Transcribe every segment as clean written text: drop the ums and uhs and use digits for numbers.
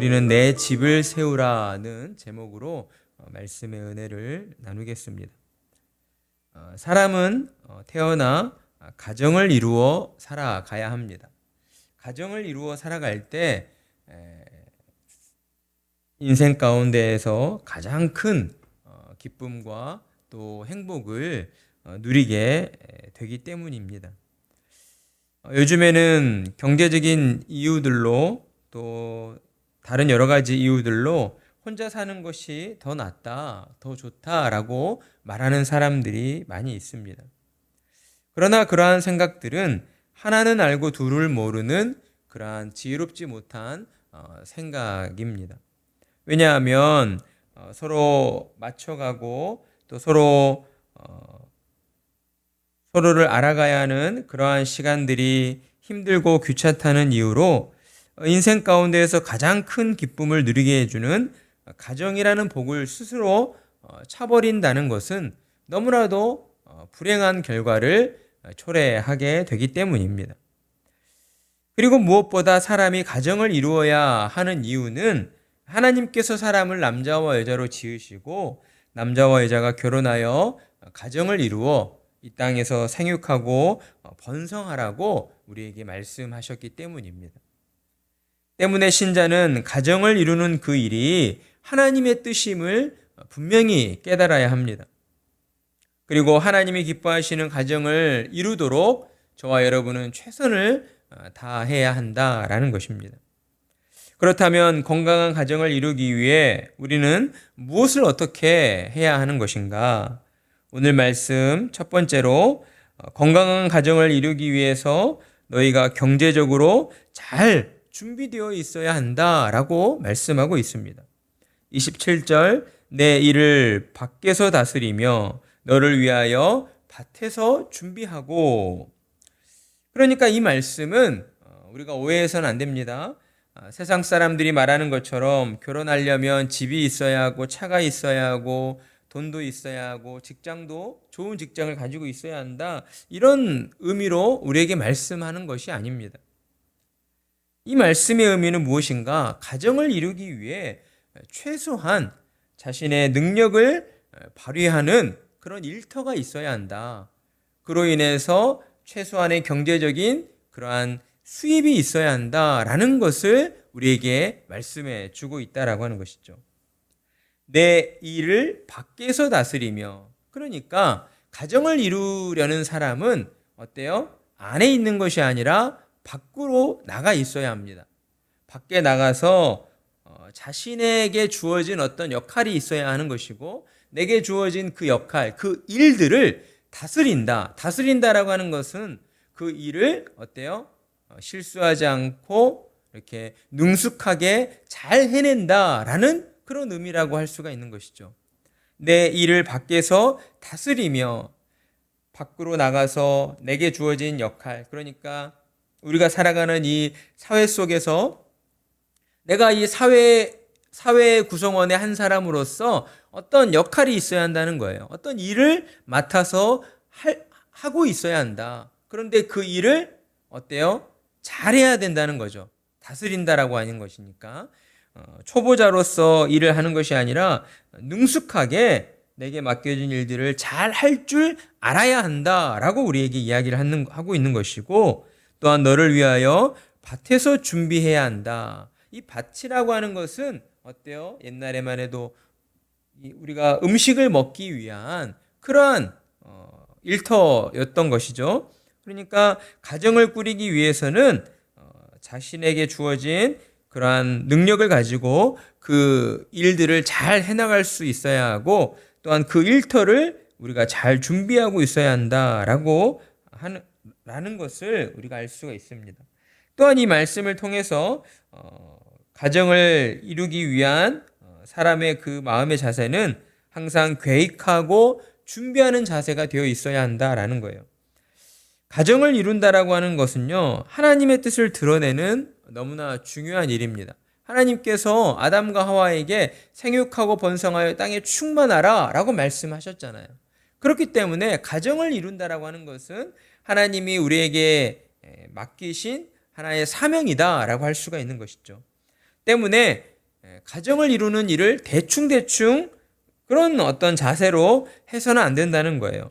우리는 내 집을 세우라는 제목으로 말씀의 은혜를 나누겠습니다. 사람은 태어나 가정을 이루어 살아가야 합니다. 가정을 이루어 살아갈 때 인생 가운데에서 가장 큰 기쁨과 또 행복을 누리게 되기 때문입니다. 요즘에는 경제적인 이유들로 또 다른 여러 가지 이유들로 혼자 사는 것이 더 낫다, 더 좋다라고 말하는 사람들이 많이 있습니다. 그러나 그러한 생각들은 하나는 알고 둘을 모르는 그러한 지혜롭지 못한 생각입니다. 왜냐하면 서로 맞춰가고 또 서로를 알아가야 하는 그러한 시간들이 힘들고 귀찮다는 이유로 인생 가운데에서 가장 큰 기쁨을 누리게 해주는 가정이라는 복을 스스로 차버린다는 것은 너무나도 불행한 결과를 초래하게 되기 때문입니다. 그리고 무엇보다 사람이 가정을 이루어야 하는 이유는 하나님께서 사람을 남자와 여자로 지으시고 남자와 여자가 결혼하여 가정을 이루어 이 땅에서 생육하고 번성하라고 우리에게 말씀하셨기 때문입니다. 때문에 신자는 가정을 이루는 그 일이 하나님의 뜻임을 분명히 깨달아야 합니다. 그리고 하나님이 기뻐하시는 가정을 이루도록 저와 여러분은 최선을 다해야 한다라는 것입니다. 그렇다면 건강한 가정을 이루기 위해 우리는 무엇을 어떻게 해야 하는 것인가? 오늘 말씀 첫 번째로 건강한 가정을 이루기 위해서 너희가 경제적으로 잘 준비되어 있어야 한다라고 말씀하고 있습니다. 27절 내 일을 밖에서 다스리며 너를 위하여 밭에서 준비하고. 그러니까 이 말씀은 우리가 오해해서는 안 됩니다. 세상 사람들이 말하는 것처럼 결혼하려면 집이 있어야 하고 차가 있어야 하고 돈도 있어야 하고 직장도 좋은 직장을 가지고 있어야 한다, 이런 의미로 우리에게 말씀하는 것이 아닙니다. 이 말씀의 의미는 무엇인가? 가정을 이루기 위해 최소한 자신의 능력을 발휘하는 그런 일터가 있어야 한다. 그로 인해서 최소한의 경제적인 그러한 수입이 있어야 한다라는 것을 우리에게 말씀해 주고 있다라고 하는 것이죠. 내 일을 밖에서 다스리며, 그러니까 가정을 이루려는 사람은 어때요? 안에 있는 것이 아니라 밖으로 나가 있어야 합니다. 밖에 나가서 자신에게 주어진 어떤 역할이 있어야 하는 것이고, 내게 주어진 그 역할, 그 일들을 다스린다. 다스린다라고 하는 것은 그 일을 어때요? 실수하지 않고 이렇게 능숙하게 잘 해낸다라는 그런 의미라고 할 수가 있는 것이죠. 내 일을 밖에서 다스리며, 밖으로 나가서 내게 주어진 역할, 그러니까 우리가 살아가는 이 사회 속에서 내가 이 사회의 구성원의 한 사람으로서 어떤 역할이 있어야 한다는 거예요. 어떤 일을 맡아서 하고 있어야 한다. 그런데 그 일을 어때요? 잘해야 된다는 거죠. 다스린다라고 하는 것이니까 초보자로서 일을 하는 것이 아니라 능숙하게 내게 맡겨진 일들을 잘 할 줄 알아야 한다라고 우리에게 이야기를 하고 있는 것이고, 또한 너를 위하여 밭에서 준비해야 한다. 이 밭이라고 하는 것은 어때요? 옛날에만 해도 우리가 음식을 먹기 위한 그러한 일터였던 것이죠. 그러니까 가정을 꾸리기 위해서는 자신에게 주어진 그러한 능력을 가지고 그 일들을 잘 해나갈 수 있어야 하고, 또한 그 일터를 우리가 잘 준비하고 있어야 한다라고 라는 것을 우리가 알 수가 있습니다. 또한 이 말씀을 통해서 가정을 이루기 위한 사람의 그 마음의 자세는 항상 계획하고 준비하는 자세가 되어 있어야 한다라는 거예요. 가정을 이룬다라고 하는 것은요, 하나님의 뜻을 드러내는 너무나 중요한 일입니다. 하나님께서 아담과 하와에게 생육하고 번성하여 땅에 충만하라 라고 말씀하셨잖아요. 그렇기 때문에 가정을 이룬다라고 하는 것은 하나님이 우리에게 맡기신 하나의 사명이다 라고 할 수가 있는 것이죠. 때문에 가정을 이루는 일을 대충대충 그런 어떤 자세로 해서는 안 된다는 거예요.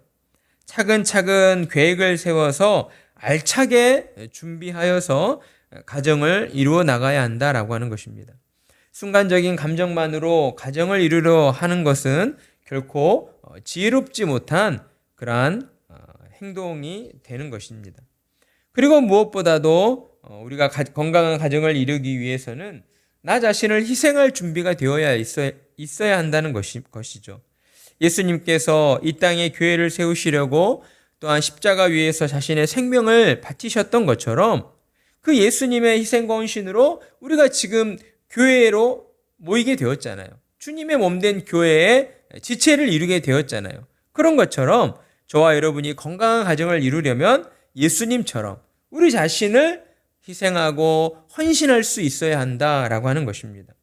차근차근 계획을 세워서 알차게 준비하여서 가정을 이루어 나가야 한다라고 하는 것입니다. 순간적인 감정만으로 가정을 이루려 하는 것은 결코 지혜롭지 못한 그러한 행동이 되는 것입니다. 그리고 무엇보다도 우리가 건강한 가정을 이루기 위해서는 나 자신을 희생할 준비가 되어야 있어야 한다는 것이죠. 예수님께서 이 땅에 교회를 세우시려고 또한 십자가 위에서 자신의 생명을 바치셨던 것처럼 그 예수님의 희생과 헌신으로 우리가 지금 교회로 모이게 되었잖아요. 주님의 몸된 교회의 지체를 이루게 되었잖아요. 그런 것처럼 저와 여러분이 건강한 가정을 이루려면 예수님처럼 우리 자신을 희생하고 헌신할 수 있어야 한다라고 하는 것입니다.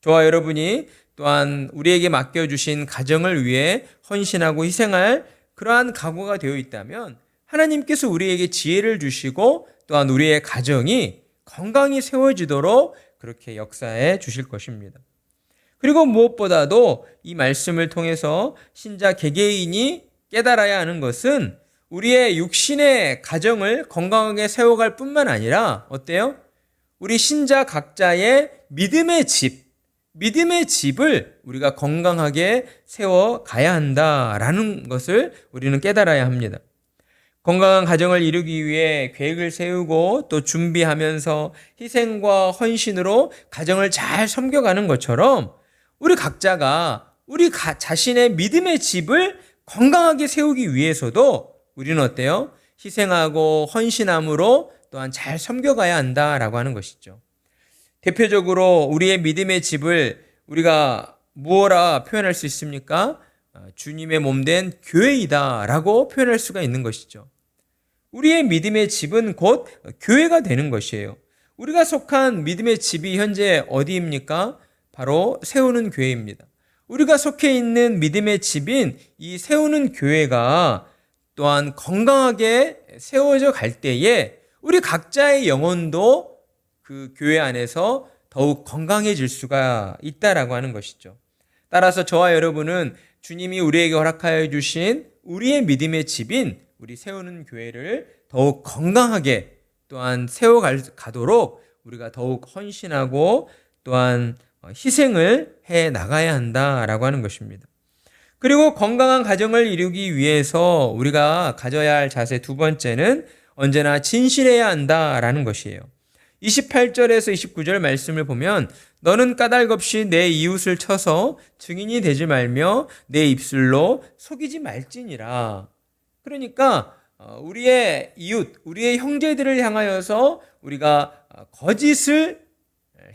저와 여러분이 또한 우리에게 맡겨주신 가정을 위해 헌신하고 희생할 그러한 각오가 되어 있다면 하나님께서 우리에게 지혜를 주시고 또한 우리의 가정이 건강히 세워지도록 그렇게 역사해 주실 것입니다. 그리고 무엇보다도 이 말씀을 통해서 신자 개개인이 깨달아야 하는 것은 우리의 육신의 가정을 건강하게 세워갈 뿐만 아니라 어때요? 우리 신자 각자의 믿음의 집을 우리가 건강하게 세워가야 한다라는 것을 우리는 깨달아야 합니다. 건강한 가정을 이루기 위해 계획을 세우고 또 준비하면서 희생과 헌신으로 가정을 잘 섬겨가는 것처럼 우리 각자가 우리 자신의 믿음의 집을 건강하게 세우기 위해서도 우리는 어때요? 희생하고 헌신함으로 또한 잘 섬겨가야 한다라고 하는 것이죠. 대표적으로 우리의 믿음의 집을 우리가 무엇라 표현할 수 있습니까? 주님의 몸된 교회이다라고 표현할 수가 있는 것이죠. 우리의 믿음의 집은 곧 교회가 되는 것이에요. 우리가 속한 믿음의 집이 현재 어디입니까? 바로 세우는 교회입니다. 우리가 속해 있는 믿음의 집인 이 세우는 교회가 또한 건강하게 세워져 갈 때에 우리 각자의 영혼도 그 교회 안에서 더욱 건강해질 수가 있다라고 하는 것이죠. 따라서 저와 여러분은 주님이 우리에게 허락하여 주신 우리의 믿음의 집인 우리 세우는 교회를 더욱 건강하게 또한 세워가도록 우리가 더욱 헌신하고 또한 희생을 해 나가야 한다라고 하는 것입니다. 그리고 건강한 가정을 이루기 위해서 우리가 가져야 할 자세 두 번째는 언제나 진실해야 한다라는 것이에요. 28절에서 29절 말씀을 보면 너는 까닭없이 내 이웃을 쳐서 증인이 되지 말며 내 입술로 속이지 말지니라. 그러니까 우리의 이웃, 우리의 형제들을 향하여서 우리가 거짓을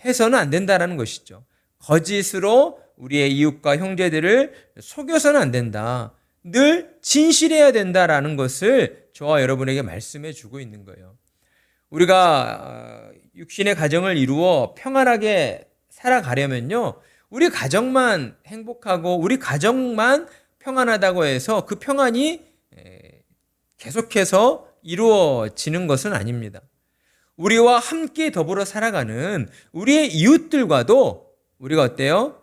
해서는 안 된다라는 것이죠. 거짓으로 우리의 이웃과 형제들을 속여서는 안 된다. 늘 진실해야 된다라는 것을 저와 여러분에게 말씀해 주고 있는 거예요. 우리가 육신의 가정을 이루어 평안하게 살아가려면요, 우리 가정만 행복하고 우리 가정만 평안하다고 해서 그 평안이 계속해서 이루어지는 것은 아닙니다. 우리와 함께 더불어 살아가는 우리의 이웃들과도 우리가 어때요?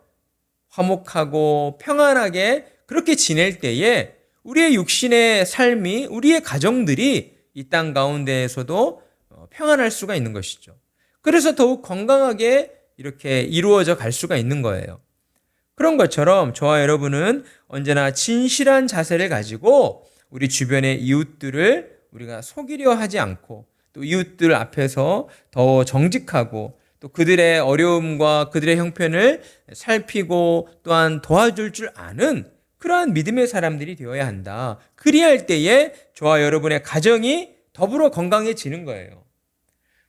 화목하고 평안하게 그렇게 지낼 때에 우리의 육신의 삶이, 우리의 가정들이 이 땅 가운데에서도 평안할 수가 있는 것이죠. 그래서 더욱 건강하게 이렇게 이루어져 갈 수가 있는 거예요. 그런 것처럼 저와 여러분은 언제나 진실한 자세를 가지고 우리 주변의 이웃들을 우리가 속이려 하지 않고 또 이웃들 앞에서 더 정직하고 또 그들의 어려움과 그들의 형편을 살피고 또한 도와줄 줄 아는 그러한 믿음의 사람들이 되어야 한다. 그리할 때에 저와 여러분의 가정이 더불어 건강해지는 거예요.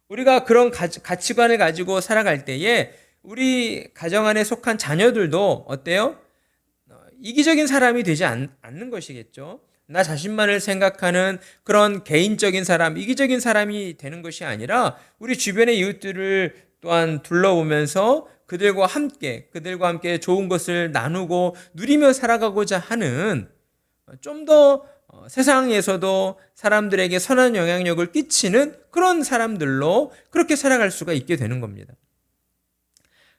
우리가 그런 가치관을 가지고 살아갈 때에 우리 가정 안에 속한 자녀들도 어때요? 이기적인 사람이 되지 않는 것이겠죠. 나 자신만을 생각하는 그런 개인적인 사람, 이기적인 사람이 되는 것이 아니라 우리 주변의 이웃들을 또한 둘러보면서 그들과 함께 좋은 것을 나누고 누리며 살아가고자 하는 좀 더 세상에서도 사람들에게 선한 영향력을 끼치는 그런 사람들로 그렇게 살아갈 수가 있게 되는 겁니다.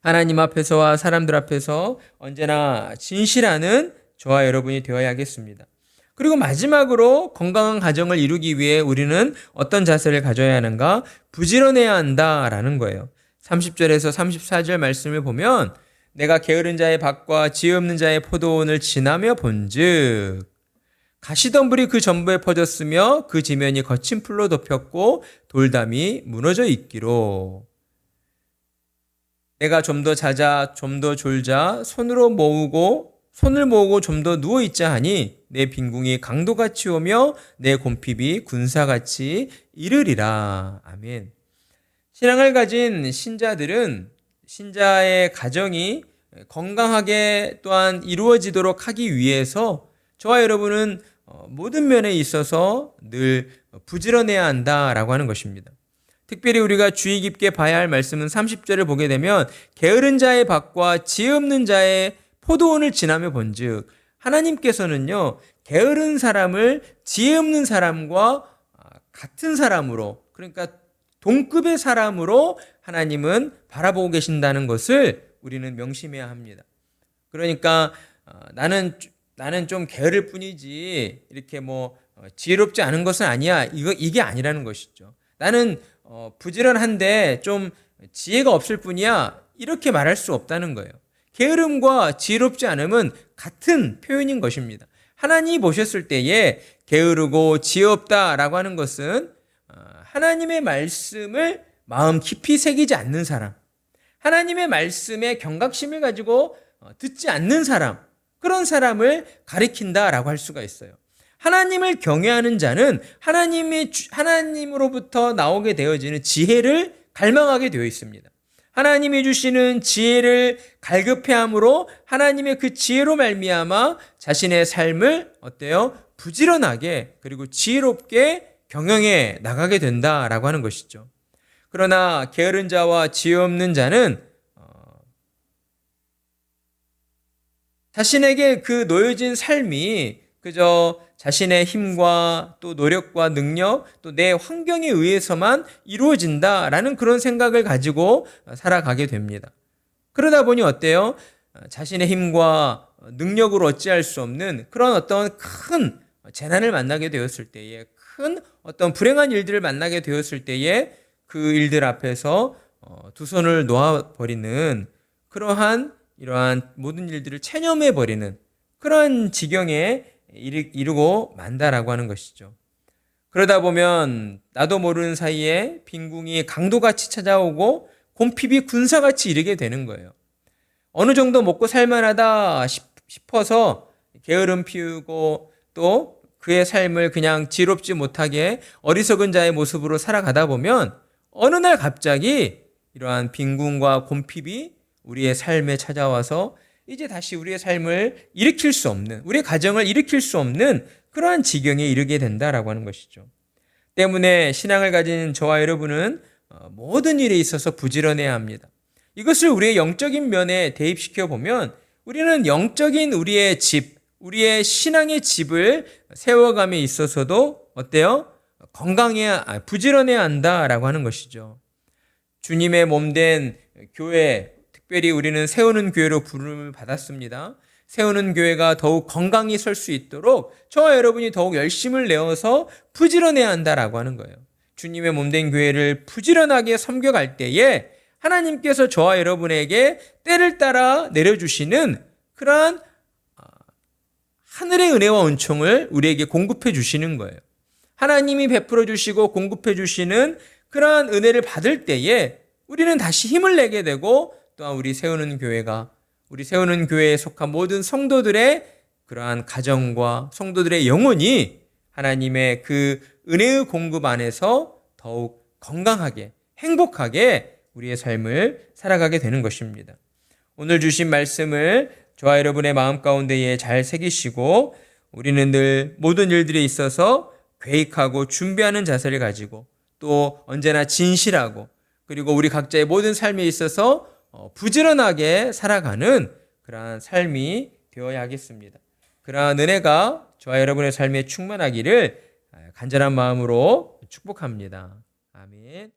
하나님 앞에서와 사람들 앞에서 언제나 진실하는 저와 여러분이 되어야겠습니다. 그리고 마지막으로 건강한 가정을 이루기 위해 우리는 어떤 자세를 가져야 하는가? 부지런해야 한다라는 거예요. 30절에서 34절 말씀을 보면 내가 게으른 자의 밭과 지혜 없는 자의 포도원을 지나며 본즉 가시덤불이 그 전부에 퍼졌으며 그 지면이 거친 풀로 덮였고 돌담이 무너져 있기로 내가 좀 더 자자 좀 더 졸자 손을 모으고 좀 더 누워 있자 하니 내 빈궁이 강도같이 오며 내 곰핍이 군사같이 이르리라. 아멘. 신앙을 가진 신자들은 신자의 가정이 건강하게 또한 이루어지도록 하기 위해서 저와 여러분은 모든 면에 있어서 늘 부지런해야 한다라고 하는 것입니다. 특별히 우리가 주의 깊게 봐야 할 말씀은 30절을 보게 되면 게으른 자의 밭과 지혜 없는 자의 포도원을 지나며 본즉 하나님께서는요 게으른 사람을 지혜 없는 사람과 같은 사람으로 그러니까 동급의 사람으로 하나님은 바라보고 계신다는 것을 우리는 명심해야 합니다. 그러니까 나는 좀 게으를 뿐이지 이렇게 지혜롭지 않은 것은 아니야. 이게 아니라는 것이죠. 나는 부지런한데 좀 지혜가 없을 뿐이야. 이렇게 말할 수 없다는 거예요. 게으름과 지혜롭지 않음은 같은 표현인 것입니다. 하나님이 보셨을 때에 게으르고 지혜 없다라고 하는 것은 하나님의 말씀을 마음 깊이 새기지 않는 사람, 하나님의 말씀에 경각심을 가지고 듣지 않는 사람, 그런 사람을 가리킨다라고 할 수가 있어요. 하나님을 경외하는 자는 하나님으로부터 나오게 되어지는 지혜를 갈망하게 되어 있습니다. 하나님이 주시는 지혜를 갈급해함으로 하나님의 그 지혜로 말미암아 자신의 삶을 부지런하게 그리고 지혜롭게 경영해 나가게 된다라고 하는 것이죠. 그러나 게으른 자와 지혜 없는 자는 자신에게 그 놓여진 삶이 그저 자신의 힘과 또 노력과 능력 또 내 환경에 의해서만 이루어진다라는 그런 생각을 가지고 살아가게 됩니다. 그러다 보니 어때요? 자신의 힘과 능력으로 어찌할 수 없는 그런 어떤 큰 재난을 만나게 되었을 때에 큰 어떤 불행한 일들을 만나게 되었을 때에 그 일들 앞에서 두 손을 놓아버리는 이러한 모든 일들을 체념해버리는 그런 지경에 이르고 만다라고 하는 것이죠. 그러다 보면 나도 모르는 사이에 빈궁이 강도같이 찾아오고 곰핍이 군사같이 이르게 되는 거예요. 어느 정도 먹고 살만하다 싶어서 게으름 피우고 또 그의 삶을 그냥 지롭지 못하게 어리석은 자의 모습으로 살아가다 보면 어느 날 갑자기 이러한 빈궁과 곰핍이 우리의 삶에 찾아와서 이제 다시 우리의 삶을 일으킬 수 없는, 우리의 가정을 일으킬 수 없는 그러한 지경에 이르게 된다라고 하는 것이죠. 때문에 신앙을 가진 저와 여러분은 모든 일에 있어서 부지런해야 합니다. 이것을 우리의 영적인 면에 대입시켜 보면 우리는 영적인 우리의 집, 우리의 신앙의 집을 세워감에 있어서도 부지런해야 한다라고 하는 것이죠. 주님의 몸된 교회, 특별히 우리는 세우는 교회로 부름을 받았습니다. 세우는 교회가 더욱 건강히 설 수 있도록 저와 여러분이 더욱 열심을 내어서 부지런해야 한다라고 하는 거예요. 주님의 몸된 교회를 부지런하게 섬겨갈 때에 하나님께서 저와 여러분에게 때를 따라 내려주시는 그러한 하늘의 은혜와 은총을 우리에게 공급해 주시는 거예요. 하나님이 베풀어 주시고 공급해 주시는 그러한 은혜를 받을 때에 우리는 다시 힘을 내게 되고 또한 우리 세우는 교회에 속한 모든 성도들의 그러한 가정과 성도들의 영혼이 하나님의 그 은혜의 공급 안에서 더욱 건강하게 행복하게 우리의 삶을 살아가게 되는 것입니다. 오늘 주신 말씀을 저와 여러분의 마음 가운데에 잘 새기시고 우리는 늘 모든 일들에 있어서 계획하고 준비하는 자세를 가지고 또 언제나 진실하고 그리고 우리 각자의 모든 삶에 있어서 부지런하게 살아가는 그러한 삶이 되어야 하겠습니다. 그러한 은혜가 저와 여러분의 삶에 충만하기를 간절한 마음으로 축복합니다. 아멘.